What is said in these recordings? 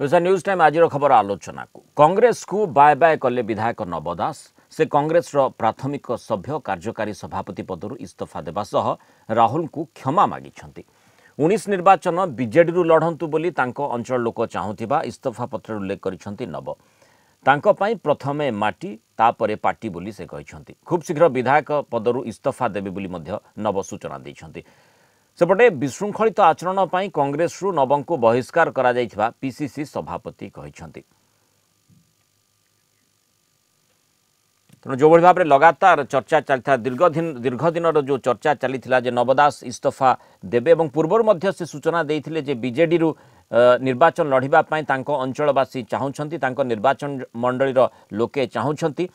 ओसा news time आज खबर आलोचना को कांग्रेस को बाय बाय कले विधायक नव दास से कांग्रेस प्राथमिक सभ्य कार्यकारी सभापति पदर इस्तीफा देवा सह राहुल को क्षमा मागी 19 निर्वाचन बीजेडी लढ़ंतु बोली तांको अंचल लोक चाहुथिबा इस्तीफा पत्र उल्लेख करिसंती नव तांको पई प्रथमे माटी तापरे पार्टी बोली से कहिसंती खूब शीघ्र विधायक पदर इस्तीफा देबे बोली मध्य नव सूचना दैछंती सेपटे विशृंखलित आचरण पर कांग्रेस नवं को बहिष्कार करा जाइथिबा पीसीसी सभापति कहिसंती जो भाव में लगातार चर्चा चलता दीर्घ दिन जो चर्चा चली नवदास इस्तीफा देबे और पूर्व से सूचना देते जे बीजेडी निर्वाचन लड़ाई अंचलवासी चाहूँगी निर्वाचन मंडलीर लोके चाहूँगी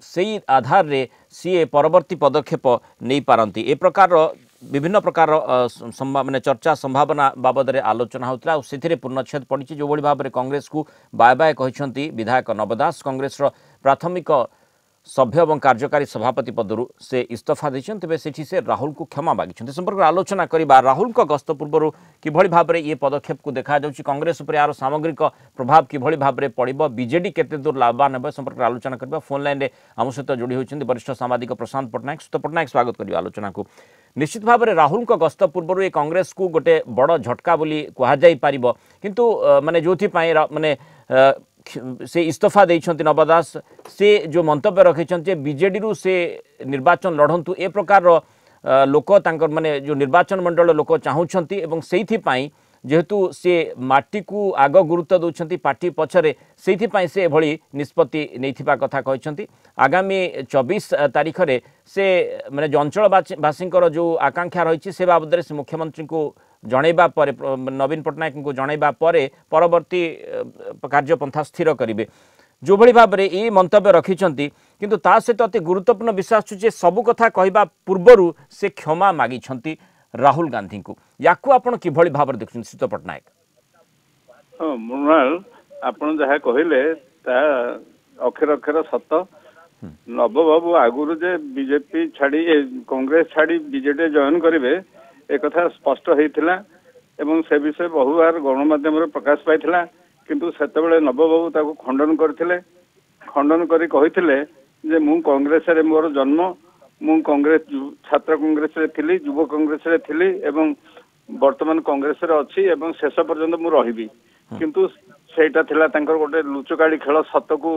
से आधार रे सी परवर्ती पदक्षेप नहीं पारती ए प्रकार विभिन्न प्रकार माने चर्चा संभावना बाबद में आलोचना होता से पूर्णछेद पड़ी जो भाव में कांग्रेस को बाय बाय कहते विधायक नवदास कांग्रेस प्राथमिक सभ्य और कार्यकारी सभापति पदर से इस्तीफा देते तेज से राहुल को क्षमा मागी संपर्क आलोचना करवा राहुल गस्त पूर्व किभली भाव में ये पदक्षेप को देखा कांग्रेस उपर यार सामग्रिक प्रभाव किभली भाव में पड़ बीजेडी केते दूर लाभवान है संपर्क आलोचना करवा फोन लाइन में आम सहित जोड़ी होती वरिष्ठ सामाजिक प्रशांत पट्टनायक सुत पट्टनायक स्वागत करेंगे आलोचना को निश्चित भाव में राहुल गस्त पूर्व ये कांग्रेस को गोटे बड़ झटका बोली कहुपर किंतु माने जो माने से इस्तीफा देइछंती नवदास से जो मंतव्य रखिछंती बीजेडी रु से निर्वाचन लढ़ंतु ए प्रकार लोक तांकर माने जो निर्वाचन मंडल लोक चाहूछंती एवं सेइथि पई जेहेतु से माटी को आग गुरुत्व दउछंती पार्टी पछरे सेइथि पई से भली निष्पत्ति नैथिबा कथा कहिछंती आगामी 24 तारीख रे से माने जो अंचलवासींकर जो आकांक्षा रही से बाबद से मुख्यमंत्री को जनइबा पर नवीन पट्टनायक को जनइबा पर परवर्ती कार्यपंथा स्थिर करेंगे जो भली भाव में ये मंतव्य रखिंट किंतु ता सहित अति गुरुत्वपूर्ण विषय आसुचे सबु कथा कहवा पूर्वर से क्षमा मागी राहुल गांधी को या आपण किभली भाव में देखुं सुत पट्टनायक हाँ मृणाल आपण जहाँ कहले अक्षर अक्षर सत नव बाबू आगुरी जे बीजेपी छाड़ी कांग्रेस छाड़ी बीजेडी जॉइन करेंगे एक कथा स्पष्ट होता एवं से विषय बहु बार गणमाध्यम प्रकाश पाई किंतु सेतबेले नवबाबू ताको खंडन करथिले खंडन करी कहिथिले जे मु कांग्रेस रे मोर जन्म मु कांग्रेस छात्र कांग्रेस रे थिली युव कांग्रेस रे थिली एवं वर्तमान कांग्रेस रे अछि एवं शेष पर्यंत मु रहिबी किंतु सेटा थिला तांकर गोटे लुचकाड़ी खेल सत को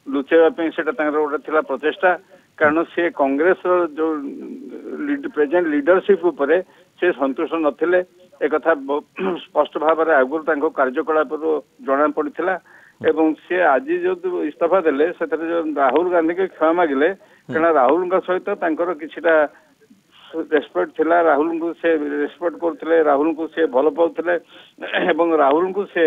लुचेवा पे सेटा तांकर गोटे थिला प्रचेष्टा कारण से कांग्रेस जो प्रेजेंट लीडरशिप उपरे से संतुष्ट नथिले एक कथा स्पष्ट भाव में आगुरी कार्यकलाप जना पड़ा एवं सी आज जो इस्तीफा देले से जो राहुल गांधी के क्षमा मागिले कारण राहुल सहित किछिटा रेस्पेक्ट थिला राहुल को से रेस्पेक्ट करथिले राहुल को से भल पाउथिले एवं राहुल को से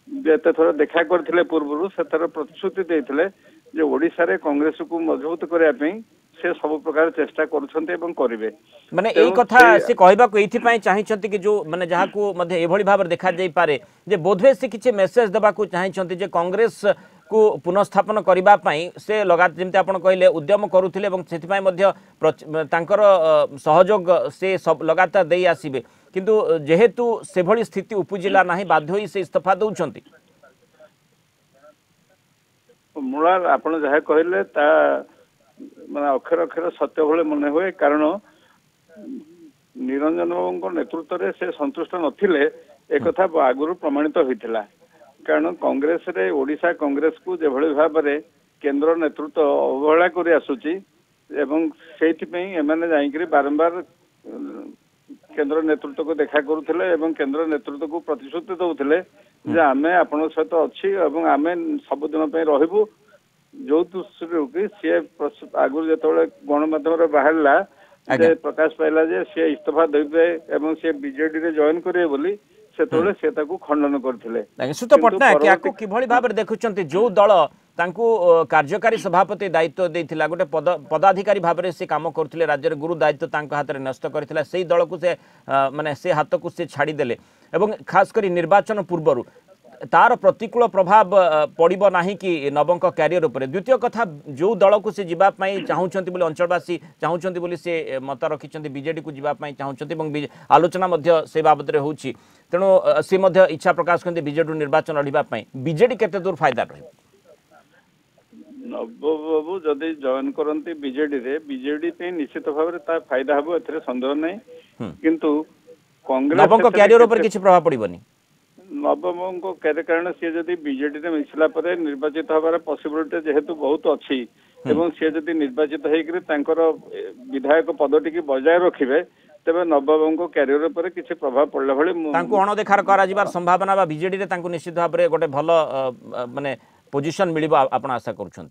जेते थोड़ा देखा करथिले पूर्व से प्रतिश्रुति देथिले जे ओडिसा रे कांग्रेस को मजबूत करया पे से सब प्रकार चेष्टा करेंगे माने यही कथा से कहबा को एथि पई चाहिछंती कि जो माने जहा को मध्ये एभली भाव देखा जाई पारे जे बोधवे से किछि मेसेज देबा को चाहिछंती जे कांग्रेस को पुनर्स्थापन करबा पई से लगात जेमते आपण कहले उद्यम करूथिले एवं सेथि पई मध्ये तांकर सहयोग से सब लगातार देई आसीबे किंतु जेहेतु से भली स्थिति उपजिला नाही बाध्य होई से इस्तीफा दउछंती मुरार आपण जहा कहले ता माने अक्षर अक्षर सत्य भले मन हुए कारण निरंजन बाबू नेतृत्व में से संतुष्ट नथिले एक कथा आगुरी प्रमाणित होता कारण कांग्रेस रे ओडिशा कांग्रेस को जेभली भाव में केंद्र नेतृत्व अवहेला कर आसुची एवं सेइथिपई एमाने जाइकरी बारंबार केंद्र नेतृत्व को देखा करुथिले एवं केंद्र नेतृत्व को प्रतिश्रुति दउथिले जे आमे आपण सहित अछि एवं आमे सब दिन पे रहबू जो दृष्टि कि सी आगुरी जो गणमाध्यम बाहर प्रकाश पाइला जे सी इस्तीफा देवे एवं सी बीजेडी रे जॉइन करे बोली सेतोले से ताकू खंडन करथिले सुत पट्टनायक याको किभली भाव में देखुचंती जो दल तांकू कार्यकारी सभापति दायित्व देथिला गोटे पदाधिकारी भाव में से काम करथिले राज्य गुरु दायित्व तांको हाथ रे नष्ट करथिला सेही दल को से माने से हाथ को से छाड़ी देले एवं खास करी निर्वाचन पूर्वरु तार प्रतिकूल प्रभाव पड़ो ना कि नवंक क्यारियर उपर द्वितीय कथा जो दल को से जीवाई चाहूँगी बोली अंचलवासी चाहूँगी बोली से मत रखिंट बीजेडी को जीवाई चाहूँगी आलोचना से बाबद में होची तेणु सी इच्छा प्रकाश करते बीजेडी निर्वाचन लड़ाई बीजेडी केते दूर फायदा रही नवबाबू जदि जॉइन करती बीजेडी रे बीजेडी पे निश्चित भाव में फायदा हम ए सन्देह नहीं किंतु कांग्रेस नवंक क्यारियर उपर किसी प्रभाव पड़ोनी नवम को कारण सी जदि बीजेडी रे मिसला पर निर्वाचित हबार पॉसिबिलिटी जेहेतु बहुत अच्छी एवं सी जदि निर्वाचित होकर विधायक पदटी की बजाय रखिबे तेबे नवबाबू को क्यारियर पर किसी प्रभाव पड़ला भली अणदेखार कर संभावना बीजेडी रे निश्चित भाव में गोटे भल माने पोजिशन मिल आप आशा कर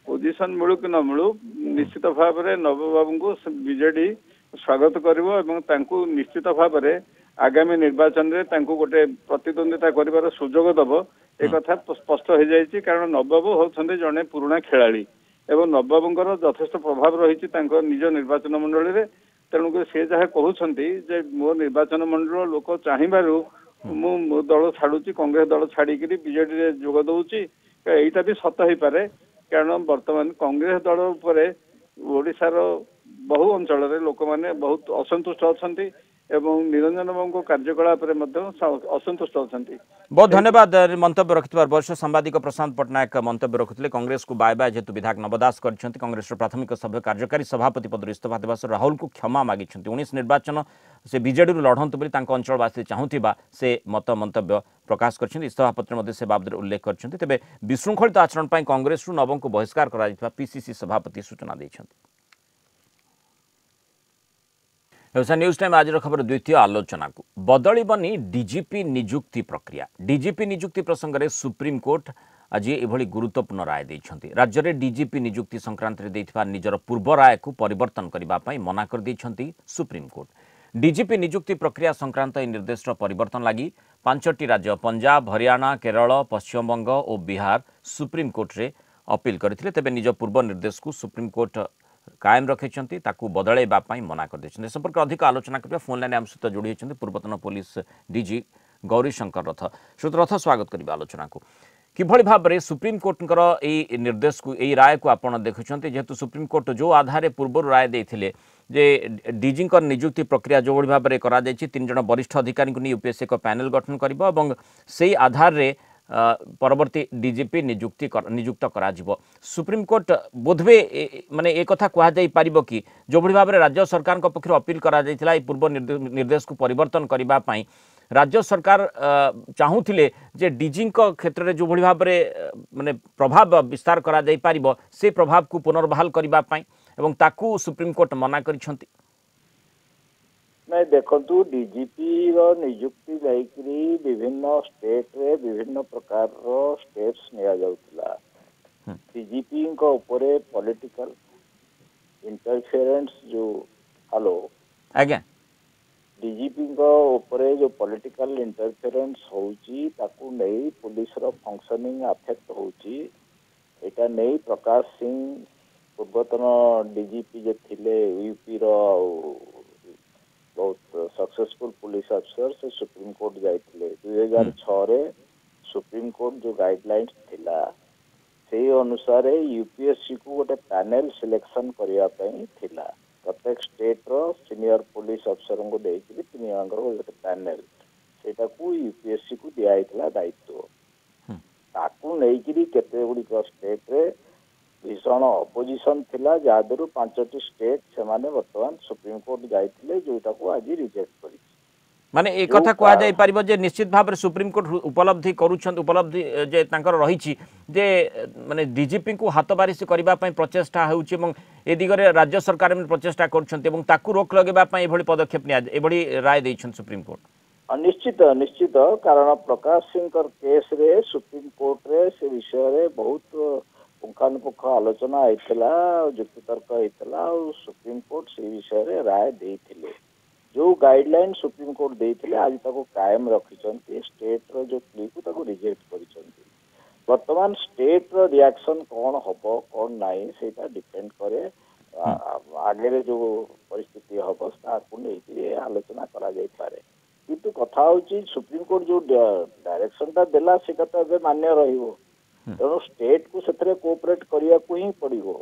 पोजिशन मिलू कि न मिलू निश्चित भाव में नवबाबू को बीजेडी स्वागत करिवो निश्चित भाव में आगामी निर्वाचन में गोटे प्रतिद्वंदिता कर सुजोग दब एक कथा स्पष्ट हो जाए कारण नवबाबू होती जड़े पुराणा खेलाड़ी एवं नवबाबूर यथेष प्रभाव रही निज निर्वाचन मंडल में तेणुक सी जहाँ कहते मो निर्वाचन मंडल लोक चाहबारू मु दल छाड़ुची कांग्रेस दल छाड़िकी बीजेडी जोग दौची यहीटा भी सत हो पारे कारण बर्तमान कांग्रेस दल उपर ओडिशार बहु अंचल लोक मैंने बहुत असंतुष्ट अच्छा एवं निरंजन बाबू कार्यकलाप असंतुष्ट अच्छा। बहुत धन्यवाद मंतव्य रखिथ वरिष्ठ सांबादिक प्रशांत पट्टनायक मंतव्य रखुते कांग्रेस को बाय बाय जेतु विधायक नवदास करछंती कांग्रेस प्राथमिक सभ्य कार्यकारी सभापति पद इस्तीफा देवा राहुल को क्षमा मागी 19 निर्वाचन से बीजेडी लढ़ंतु बोली अंचलवासी चाहूथिबा से मत मंतव्य प्रकाश कर इस्तीफा पत्र से बाबद उल्लेख करछंती तेबे विशृंखलित आचरण पर कांग्रेस नवम को बहिष्कार करा पीसीसी सभापति सूचना देछंती। व्यवसाय न्यूज टाइम आज खबर द्वितीय आलोचना को बदलबनी डीजीपी नियुक्ति प्रक्रिया डीजीपी नियुक्ति प्रसंग में सुप्रीमकोर्ट आज एभली गुरुत्वपूर्ण राय देइछंती राज्य में डीजीपी नियुक्ति संक्रांत में निजर पूर्व राय को परिवर्तन करने मना कर देइछंती सुप्रीमकोर्ट डीजीपी नियुक्ति प्रक्रिया संक्रांत निर्देश परिवर्तन लगी 5टी राज्य पंजाब हरियाणा केरल पश्चिमबंग और बिहार सुप्रीमकोर्ट रे अपील करथिले तेबे निज पूर्व निर्देश को सुप्रीमकोर्ट कायम रखिंट बदलवाई मना कर संपर्क अधिक आलोचना करने फोन लाइन आम सहित जोड़ी होती पूर्वतन पुलिस डीजी गौरी शंकर रथ श्रोत रथ स्वागत करेंगे आलोचना को किभली भाव में सुप्रीमकोर्टर यही निर्देश को यही राय को आप देखुं जेहेतु सुप्रीमकोर्ट जो आधार पूर्व राय देते जे डीजी नियुक्ति प्रक्रिया जो भाव में कर 3 जन वरिष्ठ अधिकारी को यूपीएससी एक पैनल गठन कर से आधार रे परवर्ती डीजीपी नियुक्त करा सुप्रीमकोर्ट बोधवे माने एक कथा कह जाई पारिबो कि जो भली भाव में राज्य सरकार पक्ष अपील करा जायतिला पूर्व निर्देश को परिवर्तन करबा पई राज्य सरकार चाहूथिले जे डीजी क्षेत्र में जो भली भाव में माने प्रभाव विस्तार करा जाई पारिबो से प्रभाव को पुनर्बहाल करबा पई एवं ताकू सुप्रीमकोर्ट मना करिसंती। नहीं देखु डीजीपी नियुक्ति जाइकरी विभिन्न स्टेट रे विभिन्न प्रकार स्टेप्स निया जाउतला डीजीपी ऊपर पॉलिटिकल इंटरफेरेंस जो हेलो आज्ञा डीजीपी ऊपर जो पॉलिटिकल इंटरफेरेंस होउची ताकू नहीं पुलिस रो फंक्शनिंग अफेक्ट होउची एटा नहीं प्रकाश सिंह पूर्वतन डीजीपी जे थिले यूपी रो बहुत सक्सेसफुल पुलिस अफसर से सुप्रीम कोर्ट जाइए 2006 रे सुप्रीम कोर्ट जो गाइडलाइंस थिला से अनुसार यूपीएससी को गोटे पैनल सिलेक्शन करने थिला प्रत्येक स्टेट रो सीनियर पुलिस अफसर को देकर 3 जन गोटे पैनल सेटा को यूपीएससी को दिया दायित्व ताकू नहीं केते गुड़िक स्टेट रे भीषण अपोजिशन थिला जहादर 5टी स्टेट से माने वर्तमान सुप्रीम कोर्ट जाइथिले जोटा को आज रिजेक्ट करी माने एक कथा कहा जाय परिबो जे निश्चित भाव में सुप्रीम कोर्ट उपलब्धि करूछन उपलब्धि जे तांकर रहिछि जे माने डीजीपी को हाथ बारिश करबा पई प्रचेष्टा होउछि एवं ए दिगरे राज्य सरकार में प्रचेष्टा करूछन एवं ताकू रोक लगेबा पई एभली पदक्षेप निया एभली राय दैछन सुप्रीम कोर्ट निश्चित निश्चित कारण प्रकाश सिंह केस रे सुप्रीम कोर्ट रे से विषय रे बहुत पुंखानुपुख आलोचना होता युक्तितर्क होता सुप्रीम कोर्ट से विषय रे राय देथिले जो गाइडलाइन सुप्रीम कोर्ट देथिले आज ताको कायम रखिचंती स्टेट रो जो प्ली को ताको रिजेक्ट करिचंती वर्तमान स्टेट रो रिएक्शन कौन हबो कौन नाही सेटा डिपेंड करे आगे जो परिस्थिति हबो ताको नै आलोचना करा जाय पारे किंतु कथा होची सुप्रीम कोर्ट जो डायरेक्शन ता देला सेटा तो ଏବେ मान्य ରହିବ तेणु स्टेट को से कोऑपरेट करिया को ही पड़िबो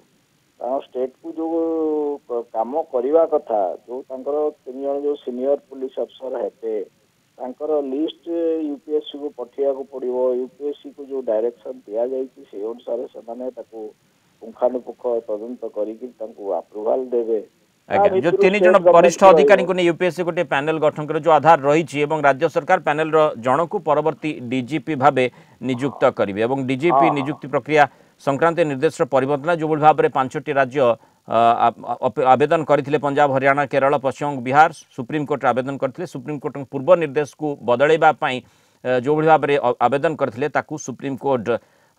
स्टेट को जो काम करवा कथा जो तांकर 3 जन जो सीनियर पुलिस अफसर हेते तांकर लिस्ट यूपीएससी को पठिया को पड़िबो यूपीएससी को जो डायरेक्शन दिया जाई से अनुसार से माने ताको पुंखानुपुख तदंत करिकि तांको अप्रूवल देबे जो 3 जन वरिष्ठ अधिकारी को यूपीएससी गोटे पैनल गठन कर जो आधार रही राज्य सरकार पैनल जन को परवर्ती डीजीपी भावे नियुक्त करेंगे और डीजीपी नियुक्ति प्रक्रिया संक्रांत निर्देश परिवर्तन जो भाव में 5टी राज्य आवेदन करते पंजाब हरियाणा केरल पश्चिम बिहार सुप्रीम कोर्ट आवेदन करते सुप्रीम कोर्ट पूर्व निर्देश को बदलवाई जो भाव में आवेदन करते सुप्रीम कोर्ट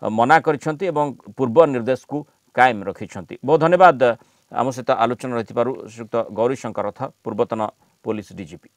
मना कर पूर्व निर्देश को कायम रखिंट। बहुत धन्यवाद आम सहित आलोचना रही श्रीयुक्त गौरी शंकर रथ पूर्वतन पुलिस डीजीपी।